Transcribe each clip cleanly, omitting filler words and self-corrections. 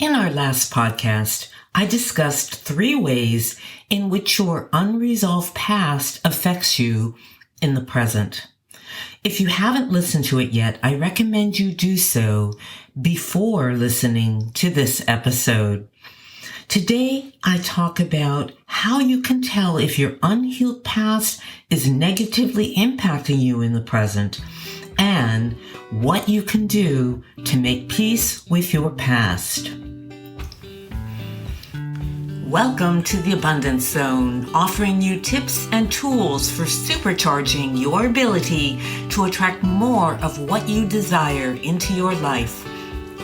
In our last podcast, I discussed 3 ways in which your unresolved past affects you in the present. If you haven't listened to it yet, I recommend you do so before listening to this episode. Today, I talk about how you can tell if your unhealed past is negatively impacting you in the present and what you can do to make peace with your past. Welcome to the Abundance Zone, offering you tips and tools for supercharging your ability to attract more of what you desire into your life.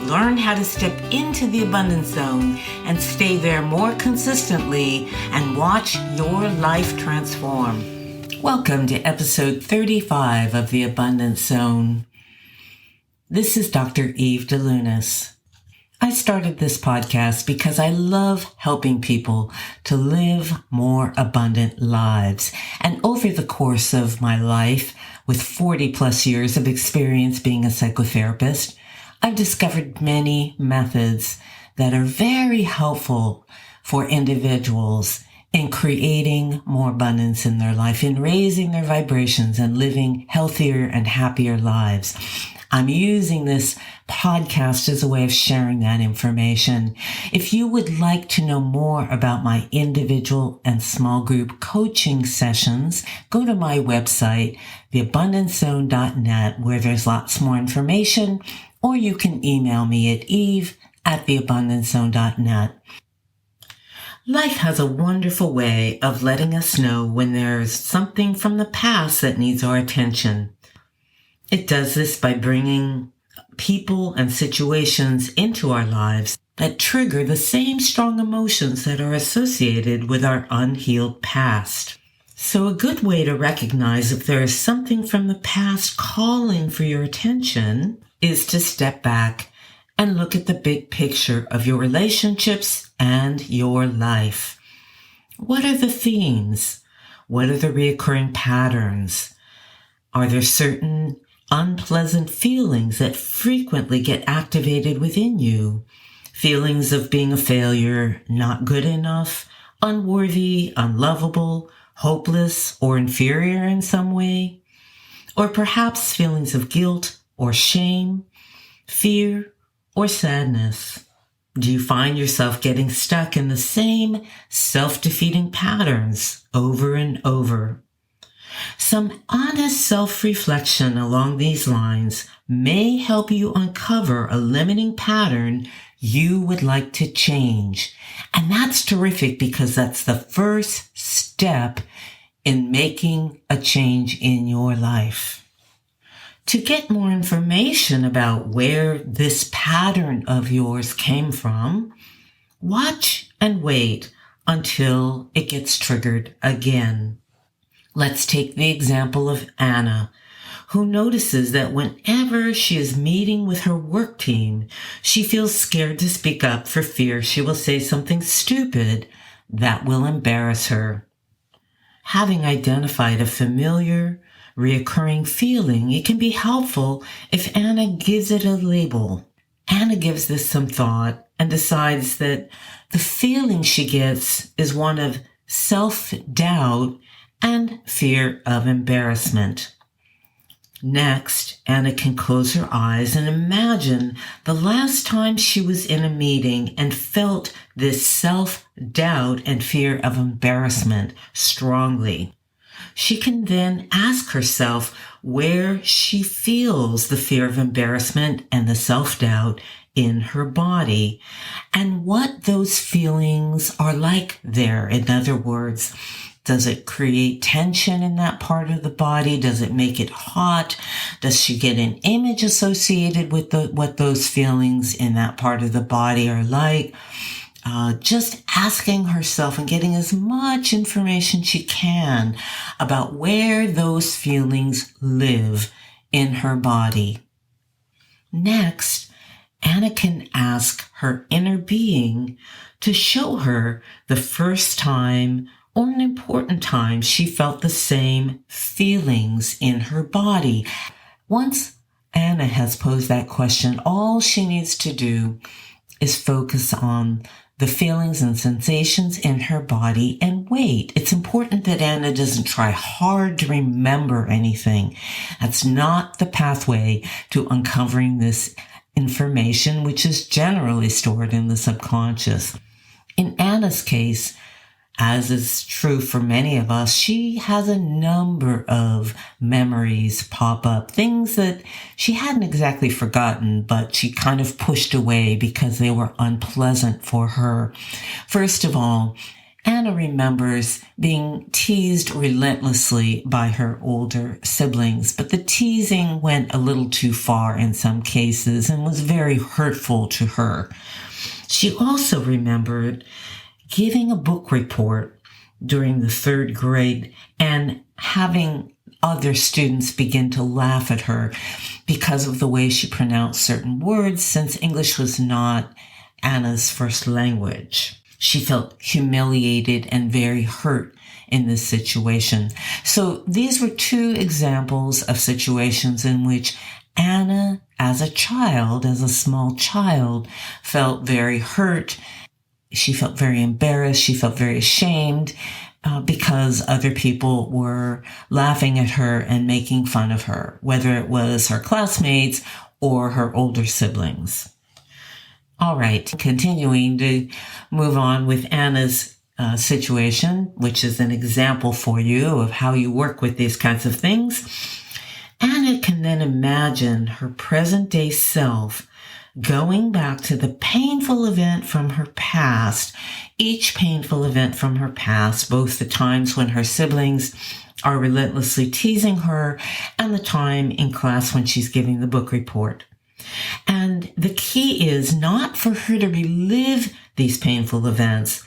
Learn how to step into the Abundance Zone and stay there more consistently and watch your life transform. Welcome to episode 35 of the Abundance Zone. This is Dr. Eve Delunas. I started this podcast because I love helping people to live more abundant lives. And over the course of my life, with 40 plus years of experience being a psychotherapist, I've discovered many methods that are very helpful for individuals in creating more abundance in their life, in raising their vibrations and living healthier and happier lives. I'm using this podcast as a way of sharing that information. If you would like to know more about my individual and small group coaching sessions, go to my website, theabundancezone.net, where there's lots more information, or you can email me at eve@theabundancezone.net. Life has a wonderful way of letting us know when there's something from the past that needs our attention. It does this by bringing people and situations into our lives that trigger the same strong emotions that are associated with our unhealed past. So a good way to recognize if there is something from the past calling for your attention is to step back and look at the big picture of your relationships and your life. What are the themes? What are the recurring patterns? Are there certain unpleasant feelings that frequently get activated within you? Feelings of being a failure, not good enough, unworthy, unlovable, hopeless, or inferior in some way? Or perhaps feelings of guilt or shame, fear, or sadness? Do you find yourself getting stuck in the same self-defeating patterns over and over? Some honest self-reflection along these lines may help you uncover a limiting pattern you would like to change. And that's terrific because that's the first step in making a change in your life. To get more information about where this pattern of yours came from, watch and wait until it gets triggered again. Let's take the example of Anna, who notices that whenever she is meeting with her work team, she feels scared to speak up for fear she will say something stupid that will embarrass her. Having identified a familiar, reoccurring feeling, it can be helpful if Anna gives it a label. Anna gives this some thought and decides that the feeling she gets is one of self-doubt and fear of embarrassment. Next, Anna can close her eyes and imagine the last time she was in a meeting and felt this self-doubt and fear of embarrassment strongly. She can then ask herself where she feels the fear of embarrassment and the self-doubt in her body and what those feelings are like there. In other words, does it create tension in that part of the body? Does it make it hot? Does she get an image associated with what those feelings in that part of the body are like? Just asking herself and getting as much information she can about where those feelings live in her body. Next, Anna can ask her inner being to show her the first time or an important time she felt the same feelings in her body. Once Anna has posed that question, all she needs to do is focus on the feelings and sensations in her body and wait. It's important that Anna doesn't try hard to remember anything. That's not the pathway to uncovering this information, which is generally stored in the subconscious. In Anna's case, as is true for many of us, she has a number of memories pop up, things that she hadn't exactly forgotten, but she kind of pushed away because they were unpleasant for her. First of all, Anna remembers being teased relentlessly by her older siblings, but the teasing went a little too far in some cases and was very hurtful to her. She also remembered giving a book report during the 3rd grade and having other students begin to laugh at her because of the way she pronounced certain words, since English was not Anna's first language. She felt humiliated and very hurt in this situation. So these were 2 examples of situations in which Anna, as a child, as a small child, felt very hurt. She felt very embarrassed. She felt very ashamed because other people were laughing at her and making fun of her, whether it was her classmates or her older siblings. All right, continuing to move on with Anna's situation, which is an example for you of how you work with these kinds of things. Anna can then imagine her present-day self going back to the painful event from her past, each painful event from her past, both the times when her siblings are relentlessly teasing her and the time in class when she's giving the book report. And the key is not for her to relive these painful events,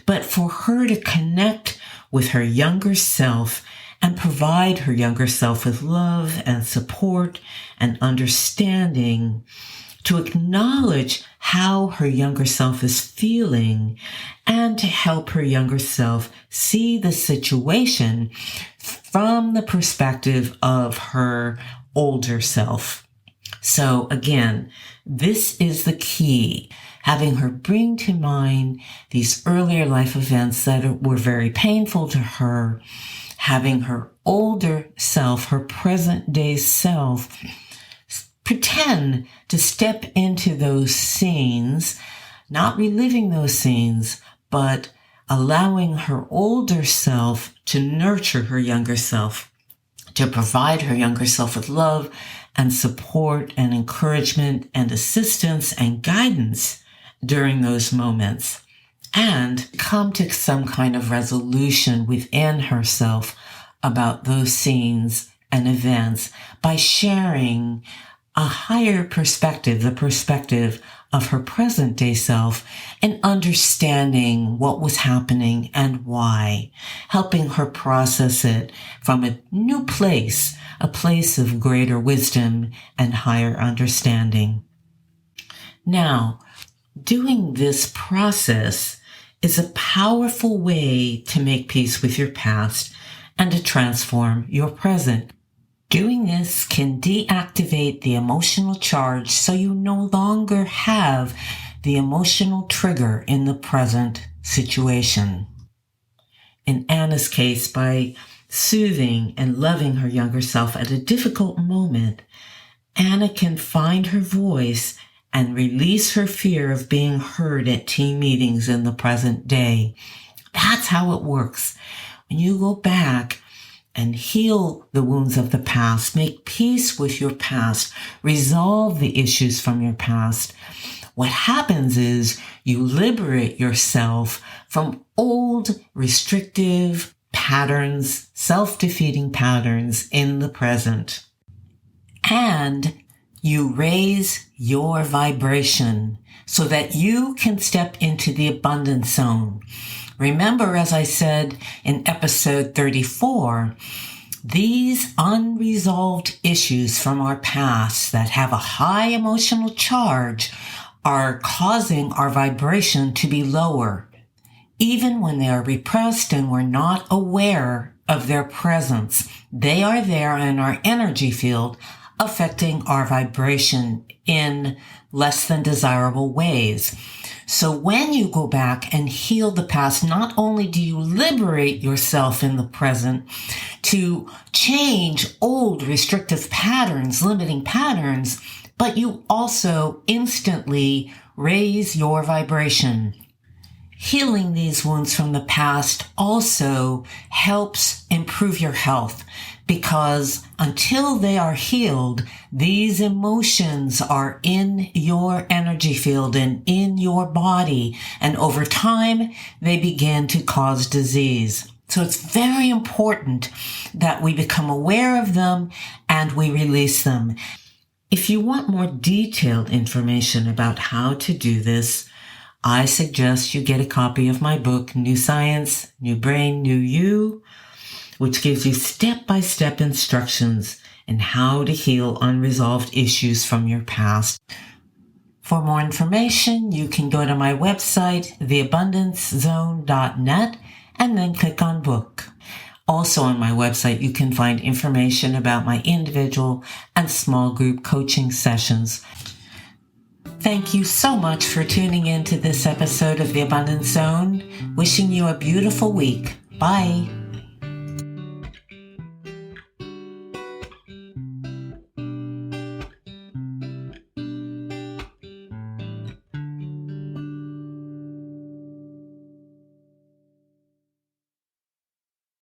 but for her to connect with her younger self and provide her younger self with love and support and understanding, to acknowledge how her younger self is feeling and to help her younger self see the situation from the perspective of her older self. So again, this is the key, having her bring to mind these earlier life events that were very painful to her, having her older self, her present day self, pretend to step into those scenes, not reliving those scenes, but allowing her older self to nurture her younger self, to provide her younger self with love and support and encouragement and assistance and guidance during those moments, and come to some kind of resolution within herself about those scenes and events by sharing a higher perspective, the perspective of her present day self, and understanding what was happening and why, helping her process it from a new place, a place of greater wisdom and higher understanding. Now, doing this process is a powerful way to make peace with your past and to transform your present. Doing this can deactivate the emotional charge so you no longer have the emotional trigger in the present situation. In Anna's case, by soothing and loving her younger self at a difficult moment, Anna can find her voice and release her fear of being heard at team meetings in the present day. That's how it works. When you go back and heal the wounds of the past, make peace with your past, resolve the issues from your past, what happens is you liberate yourself from old restrictive patterns, self-defeating patterns in the present. And you raise your vibration so that you can step into the abundance zone. Remember, as I said in episode 34, these unresolved issues from our past that have a high emotional charge are causing our vibration to be lower, even when they are repressed and we're not aware of their presence. They are there in our energy field, affecting our vibration in less than desirable ways. So when you go back and heal the past, not only do you liberate yourself in the present to change old restrictive patterns, limiting patterns, but you also instantly raise your vibration. Healing these wounds from the past also helps improve your health, because until they are healed, these emotions are in your energy field and in your body, and over time, they begin to cause disease. So it's very important that we become aware of them and we release them. If you want more detailed information about how to do this, I suggest you get a copy of my book, New Science, New Brain, New You, which gives you step-by-step instructions in how to heal unresolved issues from your past. For more information, you can go to my website, theabundancezone.net, and then click on book. Also on my website, you can find information about my individual and small group coaching sessions. Thank you so much for tuning in to this episode of The Abundance Zone. Wishing you a beautiful week. Bye.